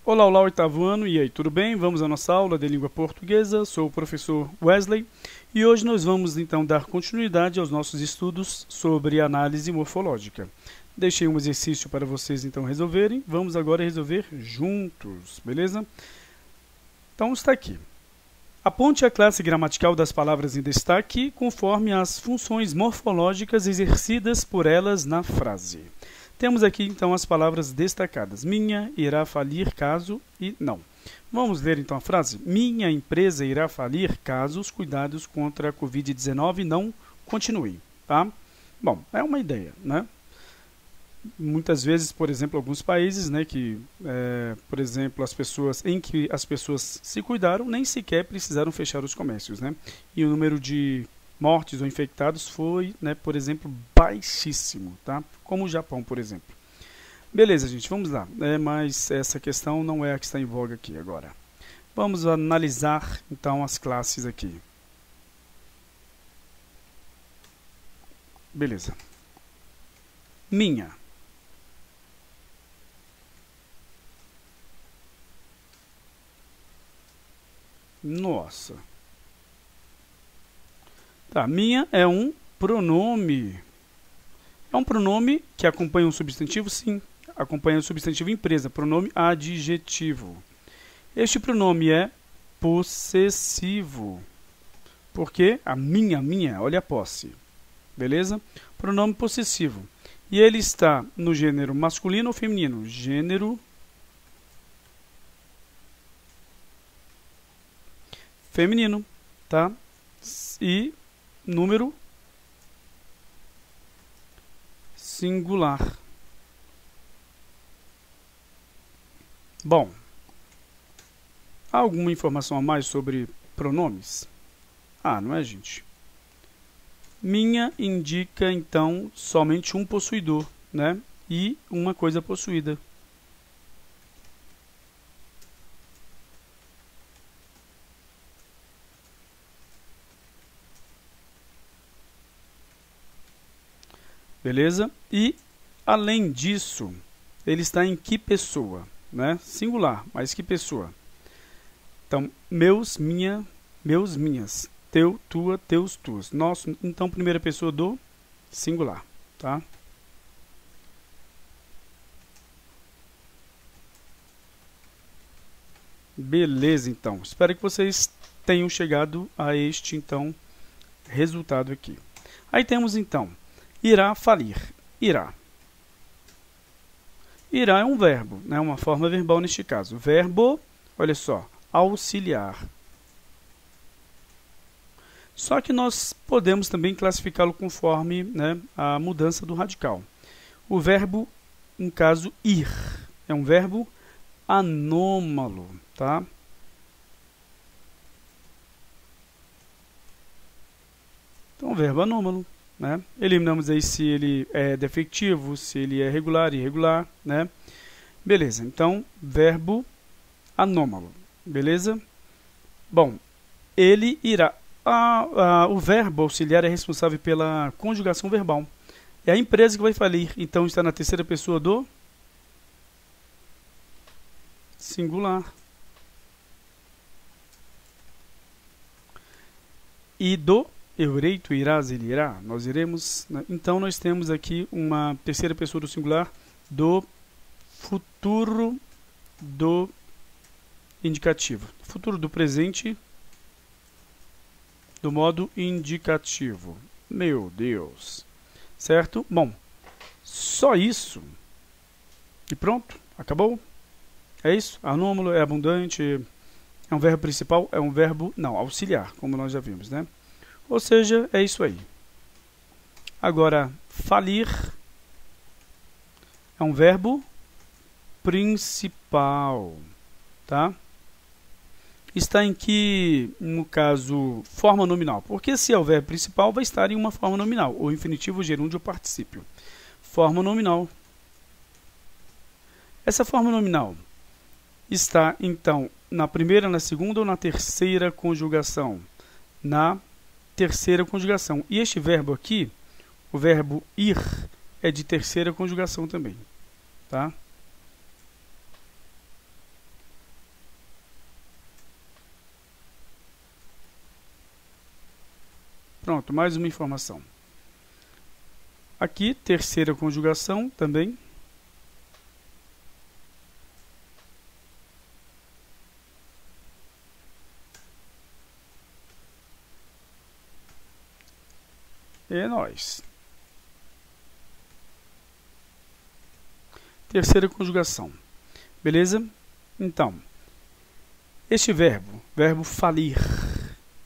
Olá, olá, oitavo ano, e aí, tudo bem? Vamos à nossa aula de língua portuguesa. Sou o professor Wesley e hoje nós vamos então dar continuidade aos nossos estudos sobre análise morfológica. Deixei um exercício para vocês então resolverem. Vamos agora resolver juntos, beleza? Então está aqui. Aponte a classe gramatical das palavras em destaque conforme as funções morfológicas exercidas por elas na frase. Temos aqui, então, as palavras destacadas. Minha irá falir caso e não. Vamos ler, então, a frase. Minha empresa irá falir caso os cuidados contra a Covid-19 não continuem. Tá? Bom, é uma ideia, né? Muitas vezes, por exemplo, alguns países, né, por exemplo, em que as pessoas se cuidaram, nem sequer precisaram fechar os comércios, né? E o número de mortes ou infectados foi, né, por exemplo, baixíssimo, tá? Como o Japão, por exemplo. Beleza, gente, vamos lá. Mas essa questão não é a que está em voga aqui agora. Vamos analisar, então, as classes aqui. Beleza. Minha. Nossa. Tá, minha é um pronome. É um pronome que acompanha um substantivo? Sim, acompanha o substantivo empresa, pronome adjetivo. Este pronome é possessivo, porque a minha, olha a posse, beleza? Pronome possessivo. E ele está no gênero masculino ou feminino? Gênero feminino, tá? E número singular. Bom, há alguma informação a mais sobre pronomes? Não é, gente? Minha indica, então, somente um possuidor, né? E uma coisa possuída. Beleza? E, além disso, ele está em que pessoa? Né? Singular, mas que pessoa? Então, meus, minha, meus, minhas. Teu, tua, teus, tuas. Nosso, então, primeira pessoa do singular. Tá? Beleza, então. Espero que vocês tenham chegado a este, então, resultado aqui. Aí temos, então, irá falir. Irá. Irá é um verbo, né? Uma forma verbal neste caso. Verbo, olha só, auxiliar. Só que nós podemos também classificá-lo conforme, né, a mudança do radical. O verbo, no caso, ir, é um verbo anômalo, tá? Então, verbo anômalo. Né? Eliminamos aí se ele é defectivo, se ele é regular, irregular, né? Beleza, então, verbo anômalo, beleza? Bom, ele irá. O verbo auxiliar é responsável pela conjugação verbal. É a empresa que vai falir, então está na terceira pessoa do singular. E do eu irei, tu irás, ele irá, nós iremos. Né? Então, nós temos aqui uma terceira pessoa do singular do futuro do indicativo. Futuro do presente do modo indicativo. Meu Deus. Certo? Bom, só isso. E pronto, acabou. É isso? Anômalo, é abundante, é um verbo principal, é um verbo, não, auxiliar, como nós já vimos, né? Ou seja, é isso aí. Agora, falir é um verbo principal, tá? Está em que, no caso, forma nominal? Porque se é o verbo principal, vai estar em uma forma nominal, ou infinitivo, gerúndio ou particípio. Forma nominal. Essa forma nominal está, então, na primeira, na segunda ou na terceira conjugação? Na terceira conjugação. E este verbo aqui, o verbo ir, é de terceira conjugação também. Tá? Pronto, mais uma informação. Aqui, terceira conjugação também. É nóis. Terceira conjugação. Beleza? Então, este verbo falir,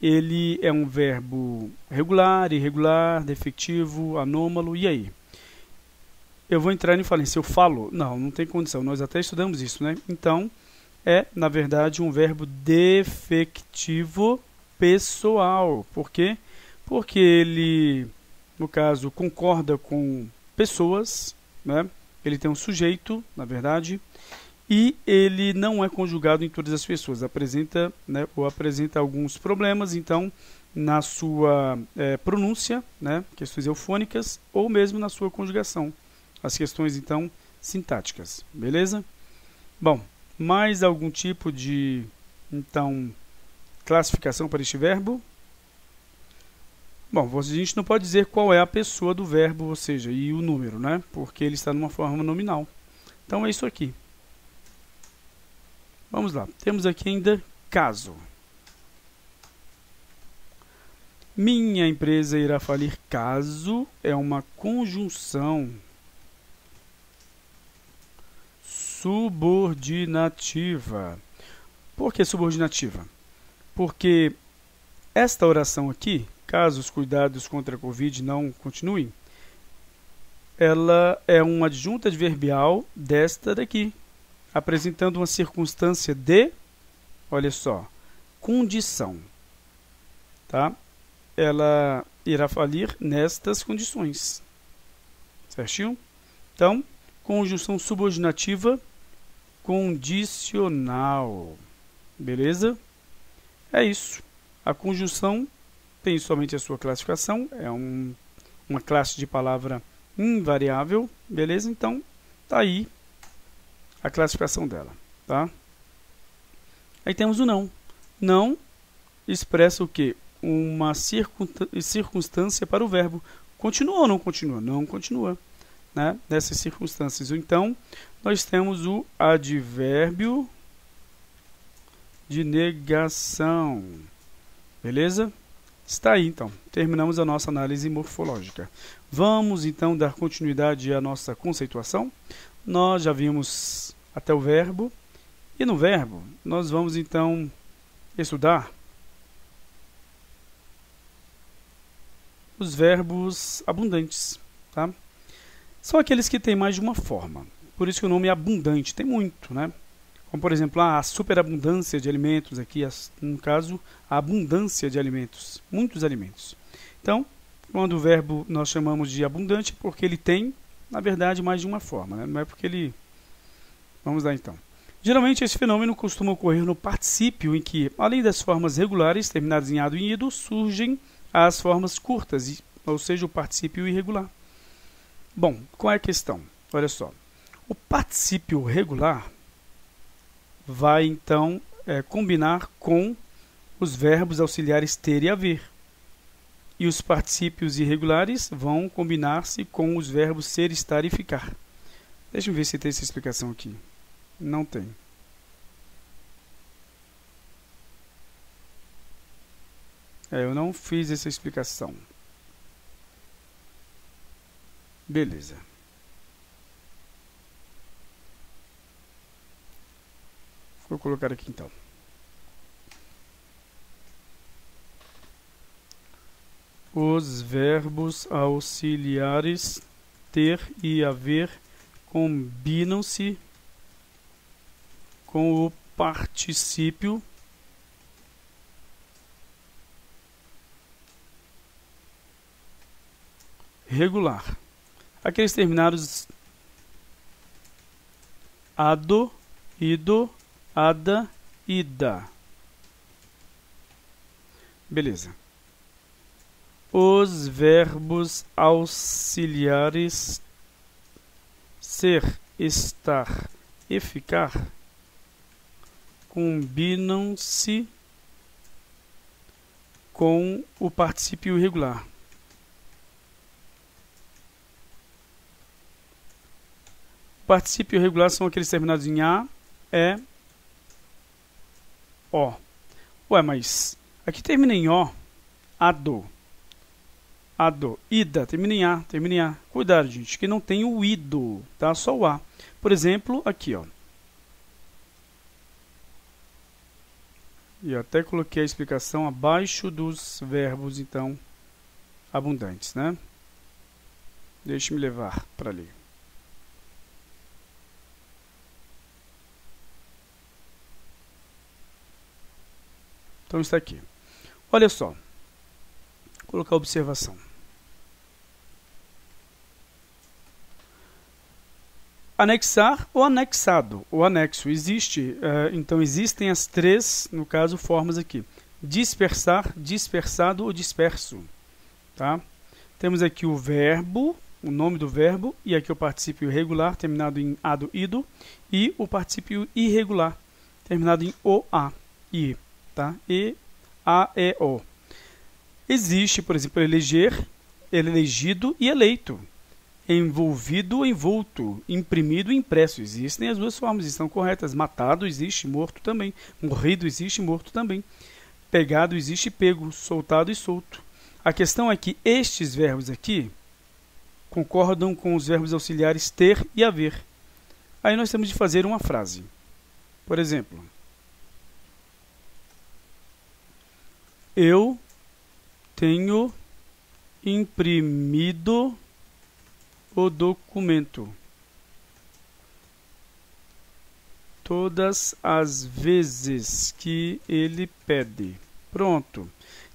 ele é um verbo regular, irregular, defectivo, anômalo, e aí? Eu vou entrar em falência, eu falo? Não, não tem condição, nós até estudamos isso, né? Então, é, na verdade, um verbo defectivo pessoal. Por quê? Porque ele, no caso, concorda com pessoas, né? Ele tem um sujeito, na verdade, e ele não é conjugado em todas as pessoas, apresenta, né, ou apresenta alguns problemas, então, na sua pronúncia, né, questões eufônicas, ou mesmo na sua conjugação, as questões, então, sintáticas, beleza? Bom, mais algum tipo de, então, classificação para este verbo? Bom, a gente não pode dizer qual é a pessoa do verbo, ou seja, e o número, né, porque ele está numa forma nominal. Então, é isso aqui. Vamos lá, temos aqui ainda caso. Minha empresa irá falir caso é uma conjunção subordinativa. Por que subordinativa? Porque esta oração aqui, caso os cuidados contra a Covid não continuem, ela é uma adjunta adverbial desta daqui, apresentando uma circunstância de, olha só, condição, tá? Ela irá falir nestas condições, certinho? Então, conjunção subordinativa condicional, beleza? É isso. A conjunção tem somente a sua classificação, é uma classe de palavra invariável, beleza? Então, tá aí a classificação dela, tá? Aí temos o não. Não expressa o quê? Uma circunstância para o verbo. Continua ou não continua? Não continua, né? Nessas circunstâncias. Então, nós temos o advérbio de negação. Beleza? Está aí, então. Terminamos a nossa análise morfológica. Vamos, então, dar continuidade à nossa conceituação. Nós já vimos até o verbo, e no verbo nós vamos então estudar os verbos abundantes, tá? São aqueles que têm mais de uma forma, por isso que o nome é abundante, tem muito, né? Como por exemplo, a superabundância de alimentos, aqui no caso, a abundância de alimentos, muitos alimentos. Então, quando o verbo nós chamamos de abundante, porque ele tem, na verdade, mais de uma forma, né? Não é porque ele... Vamos lá, então. Geralmente, esse fenômeno costuma ocorrer no particípio, em que, além das formas regulares, terminadas em ado e ido, surgem as formas curtas, ou seja, o particípio irregular. Bom, qual é a questão? Olha só. O particípio regular vai, então, combinar com os verbos auxiliares ter e haver. E os particípios irregulares vão combinar-se com os verbos ser, estar e ficar. Deixa eu ver se tem essa explicação aqui. Não tem. Eu não fiz essa explicação. Beleza. Vou colocar aqui então. Os verbos auxiliares ter e haver combinam-se com o particípio regular. Aqueles terminados ado, ido, ada, ida. Beleza. Os verbos auxiliares ser, estar e ficar combinam-se com o particípio irregular. O particípio irregular são aqueles terminados em A, E, O. Ué, mas aqui termina em O, ado. Ado. Ida, termina em A, termina em A. Cuidado, gente, que não tem o ido, tá? Só o A. Por exemplo, aqui, ó. E eu até coloquei a explicação abaixo dos verbos, então, abundantes, né? Deixe-me levar para ali. Então, está aqui. Olha só. Vou colocar a observação. Anexar ou anexado, ou anexo, existe, então existem as três, no caso, formas aqui. Dispersar, dispersado ou disperso. Tá? Temos aqui o verbo, o nome do verbo, e aqui o particípio irregular, terminado em ado, ido, e o particípio irregular, terminado em oa, i, tá? E, a, e, o. Existe, por exemplo, eleger, elegido e eleito. Envolvido, envolto, imprimido e impresso. Existem as duas formas, estão corretas. Matado existe, morto também. Morrido existe, morto também. Pegado existe, pego. Soltado e solto. A questão é que estes verbos aqui concordam com os verbos auxiliares ter e haver. Aí nós temos de fazer uma frase. Por exemplo, eu tenho imprimido o documento todas as vezes que ele pede. Pronto.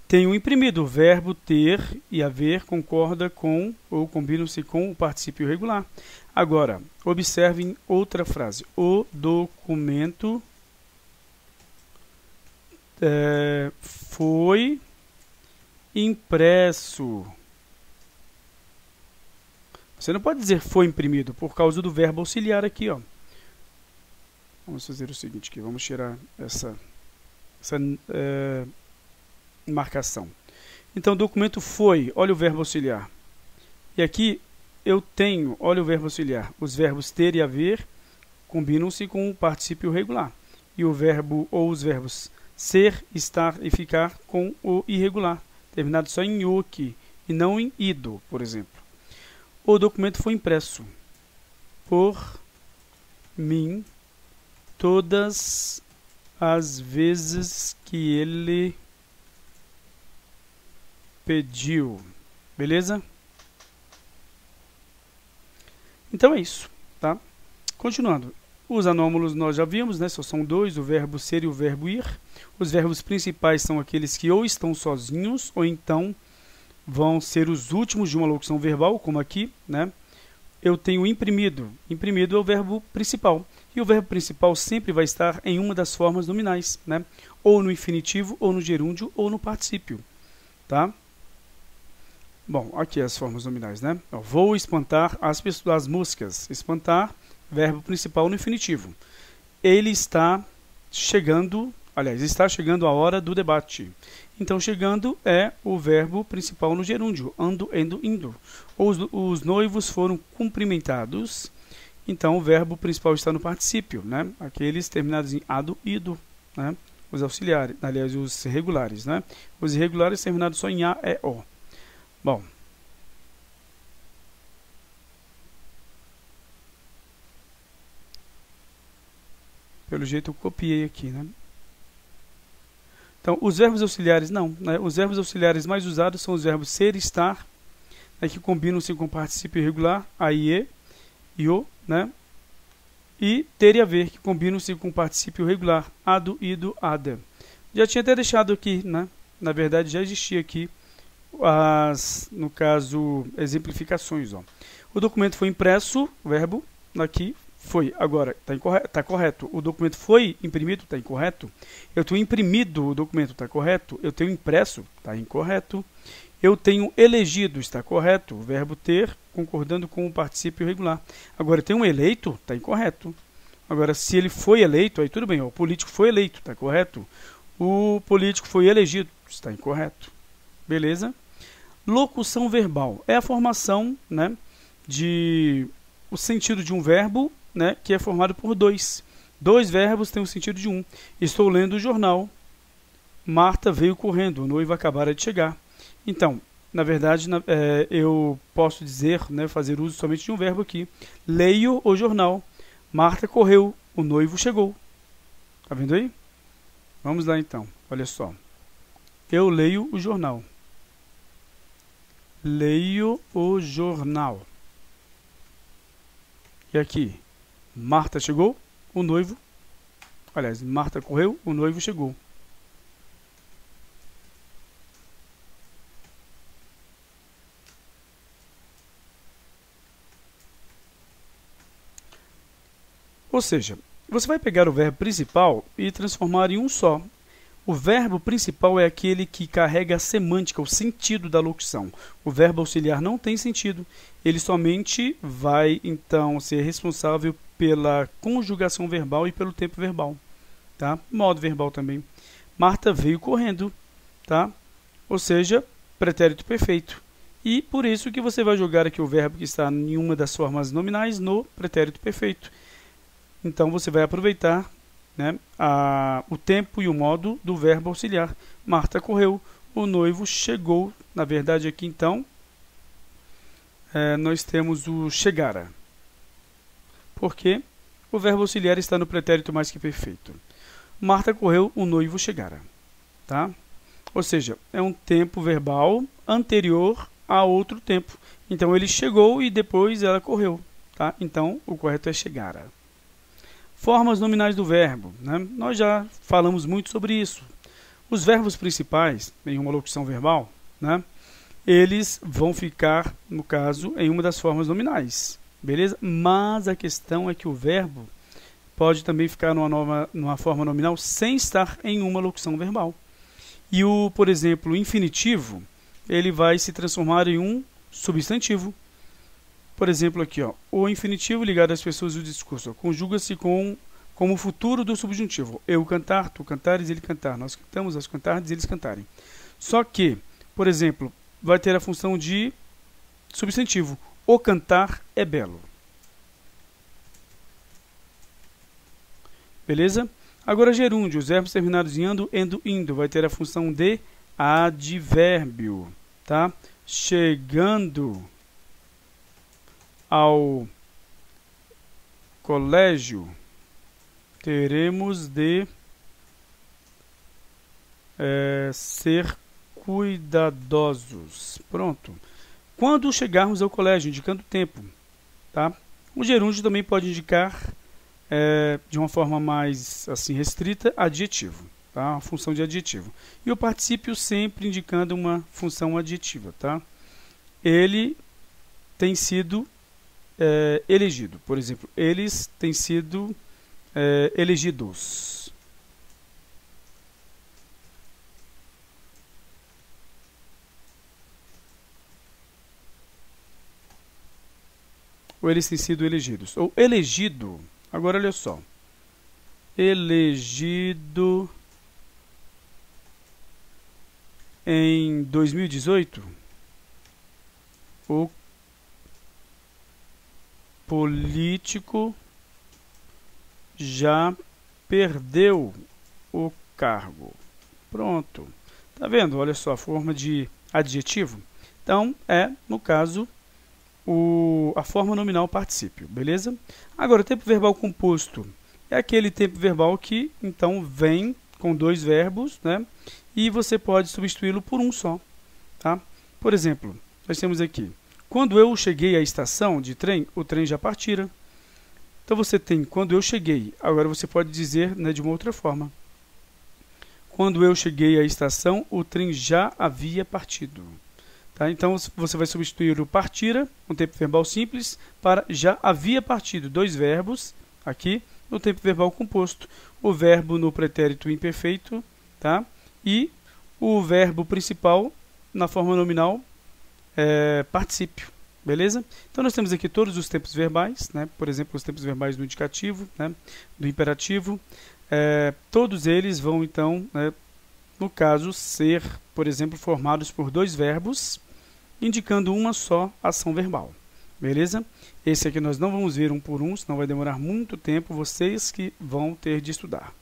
Tenho imprimido. O verbo ter e haver concorda com ou combinam-se com o particípio irregular. Agora, observem outra frase. O documento foi impresso. Você não pode dizer foi imprimido por causa do verbo auxiliar aqui, ó. Vamos fazer o seguinte aqui, vamos tirar essa marcação. Então, o documento foi, olha o verbo auxiliar. E aqui eu tenho, olha o verbo auxiliar. Os verbos ter e haver combinam-se com o particípio regular. E o verbo ou os verbos ser, estar e ficar com o irregular, terminado só em o aqui, e não em ido, por exemplo. O documento foi impresso por mim todas as vezes que ele pediu. Beleza? Então é isso, tá? Continuando. Os anômalos nós já vimos, né? Só são dois, o verbo ser e o verbo ir. Os verbos principais são aqueles que ou estão sozinhos ou então vão ser os últimos de uma locução verbal, como aqui, né? Eu tenho imprimido. Imprimido é o verbo principal. E o verbo principal sempre vai estar em uma das formas nominais, né? Ou no infinitivo, ou no gerúndio, ou no particípio, tá? Bom, aqui as formas nominais, né? Eu vou espantar as moscas. Espantar, verbo principal no infinitivo. Ele está chegando, aliás, está chegando a hora do debate. Então, chegando é o verbo principal no gerúndio, ando, endo, indo. Os noivos foram cumprimentados, então o verbo principal está no particípio, né? Aqueles terminados em ado, ido, né? Os auxiliares, aliás, os regulares, né? Os irregulares terminados só em a, e, o. Bom. Pelo jeito eu copiei aqui, né? Então, os verbos auxiliares não, né? Os verbos auxiliares mais usados são os verbos ser e estar, né, que combinam-se com o particípio irregular, a, e o, né? E ter e haver, que combinam-se com o particípio regular, ado, ido, ada. Já tinha até deixado aqui, né? Na verdade, já existia aqui no caso, exemplificações. Ó. O documento foi impresso, o verbo, aqui, foi. Agora, está correto. O documento foi imprimido, está incorreto. Eu tenho imprimido o documento, está correto. Eu tenho impresso, está incorreto. Eu tenho elegido, está correto. O verbo ter, concordando com o particípio regular. Agora, eu tenho eleito, está incorreto. Agora, se ele foi eleito, aí tudo bem. Ó, o político foi eleito, está correto. O político foi elegido, está incorreto. Beleza? Locução verbal é a formação, né, o sentido de um verbo, né, que é formado por dois. Dois verbos têm o sentido de um. Estou lendo o jornal. Marta veio correndo. O noivo acabara de chegar. Então, na verdade, eu posso dizer, né, fazer uso somente de um verbo aqui. Leio o jornal. Marta correu. O noivo chegou. Tá vendo aí? Vamos lá então. Olha só. Eu leio o jornal. Leio o jornal. E aqui, Marta chegou, o noivo... Aliás, Marta correu, o noivo chegou. Ou seja, você vai pegar o verbo principal e transformar em um só. O verbo principal é aquele que carrega a semântica, o sentido da locução. O verbo auxiliar não tem sentido. Ele somente vai, então, ser responsável pela conjugação verbal e pelo tempo verbal. Tá? Modo verbal também. Marta veio correndo. Tá? Ou seja, pretérito perfeito. E por isso que você vai jogar aqui o verbo que está em uma das formas nominais no pretérito perfeito. Então, você vai aproveitar, né, o tempo e o modo do verbo auxiliar. Marta correu, o noivo chegou. Na verdade, aqui então, nós temos o chegara. Porque o verbo auxiliar está no pretérito mais que perfeito. Marta correu, o noivo chegara. Tá? Ou seja, é um tempo verbal anterior a outro tempo. Então, ele chegou e depois ela correu. Tá? Então, o correto é chegara. Formas nominais do verbo, né? Nós já falamos muito sobre isso. Os verbos principais, em uma locução verbal, né, eles vão ficar, no caso, em uma das formas nominais. Beleza? Mas a questão é que o verbo pode também ficar numa forma nominal sem estar em uma locução verbal. E por exemplo, o infinitivo, ele vai se transformar em um substantivo. Por exemplo, aqui, ó, o infinitivo ligado às pessoas e o discurso conjuga-se como o futuro do subjuntivo. Eu cantar, tu cantares, ele cantar. Nós cantamos, nós cantardes, eles cantarem. Só que, por exemplo, vai ter a função de substantivo. O cantar é belo. Beleza? Agora, gerúndio. Os verbos terminados em ando, endo, indo. Vai ter a função de advérbio. Tá? Chegando ao colégio, teremos de ser cuidadosos. Pronto. Quando chegarmos ao colégio, indicando o tempo. Tá? O gerúndio também pode indicar, de uma forma mais assim restrita, adjetivo. Tá? Uma função de adjetivo. E o particípio sempre indicando uma função adjetiva. Tá? Ele tem sido elegido. Por exemplo, eles têm sido elegidos. Ou eles têm sido elegidos. Ou elegido. Agora, olha só. Elegido em 2018. O político já perdeu o cargo. Pronto. Tá vendo? Olha só a forma de adjetivo. Então, no caso, a forma nominal particípio. Beleza? Agora, o tempo verbal composto é aquele tempo verbal que, então, vem com dois verbos, né? E você pode substituí-lo por um só. Tá? Por exemplo, nós temos aqui: quando eu cheguei à estação de trem, o trem já partira. Então você tem quando eu cheguei. Agora você pode dizer, né, de uma outra forma. Quando eu cheguei à estação, o trem já havia partido. Tá? Então você vai substituir o partira, um tempo verbal simples, para já havia partido. Dois verbos aqui no tempo verbal composto. O verbo no pretérito imperfeito, tá? E o verbo principal na forma nominal particípio, beleza? Então nós temos aqui todos os tempos verbais, né? Por exemplo, os tempos verbais do indicativo, né? Do imperativo, todos eles vão então, né, no caso, ser, por exemplo, formados por dois verbos, indicando uma só ação verbal. Beleza? Esse aqui nós não vamos ver um por um, senão vai demorar muito tempo, vocês que vão ter de estudar.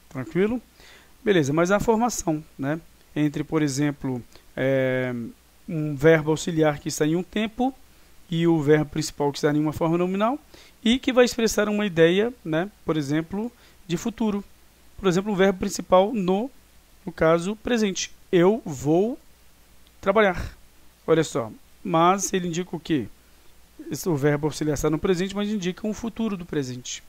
Tranquilo? Beleza, mas a formação, né? Entre, por exemplo, um verbo auxiliar que está em um tempo e o verbo principal que está em uma forma nominal e que vai expressar uma ideia, né? Por exemplo, de futuro. Por exemplo, o verbo principal no caso, presente. Eu vou trabalhar. Olha só, mas ele indica o quê? O verbo auxiliar está no presente, mas indica um futuro do presente.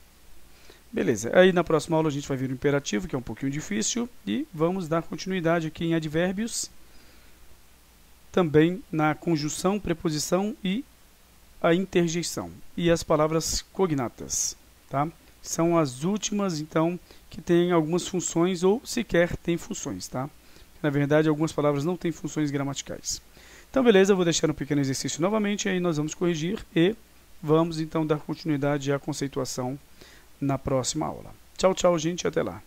Beleza, aí na próxima aula a gente vai ver o imperativo, que é um pouquinho difícil, e vamos dar continuidade aqui em advérbios, também na conjunção, preposição e a interjeição, e as palavras cognatas, tá? São as últimas, então, que têm algumas funções ou sequer têm funções, tá? Na verdade, algumas palavras não têm funções gramaticais. Então, beleza, eu vou deixar um pequeno exercício novamente, aí nós vamos corrigir e vamos, então, dar continuidade à conceituação na próxima aula. Tchau, tchau, gente, até lá.